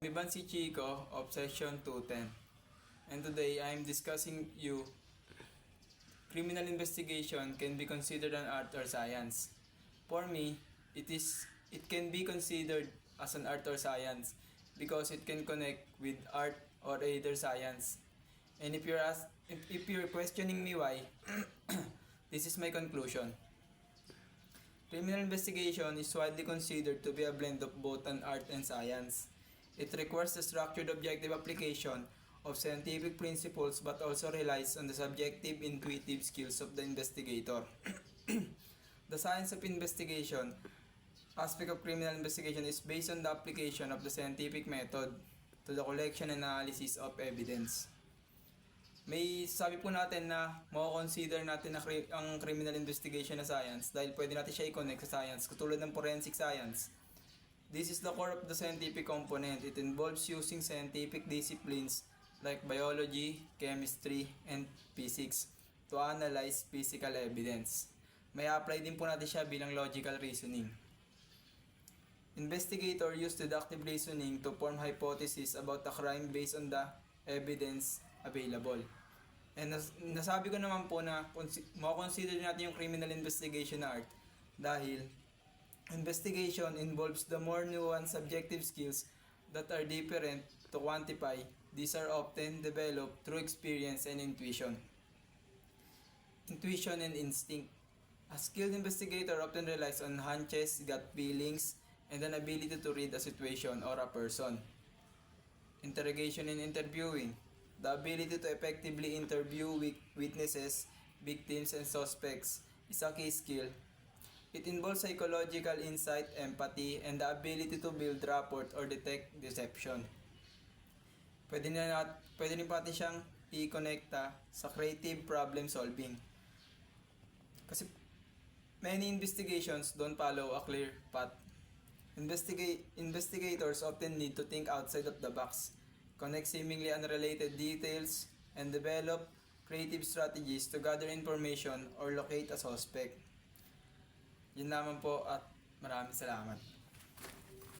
Ivan si Chico of Session 210, and today I am discussing you criminal investigation can be considered an art or science. For me, it can be considered as an art or science because it can connect with art or either science. And if you're questioning me why, this is my conclusion. Criminal investigation is widely considered to be a blend of both an art and science. It requires the structured objective application of scientific principles but also relies on the subjective intuitive skills of the investigator. The science of investigation aspect of criminal investigation is based on the application of the scientific method to the collection and analysis of evidence. May sabi po natin na mako-consider natin ang criminal investigation na science dahil pwede natin siya i-connect sa science, katulad ng forensic science. This is the core of the scientific component. It involves using scientific disciplines like biology, chemistry, and physics to analyze physical evidence. May apply din po natin siya bilang logical reasoning. Investigator use deductive reasoning to form hypotheses about a crime based on the evidence available. And nasabi ko naman po na mako-consider natin yung criminal investigation na art dahil investigation involves the more nuanced subjective skills that are different to quantify. These are often developed through experience and intuition. Intuition and instinct. A skilled investigator often relies on hunches, gut feelings, and an ability to read a situation or a person. Interrogation and interviewing. The ability to effectively interview witnesses, victims, and suspects is a key skill. It involves psychological insight, empathy, and the ability to build rapport or detect deception. Pwede rin pati siyang i-connecta sa creative problem solving. Kasi many investigations don't follow a clear path. Investigators often need to think outside of the box, connect seemingly unrelated details, and develop creative strategies to gather information or locate a suspect. Yun lamang po at maraming salamat.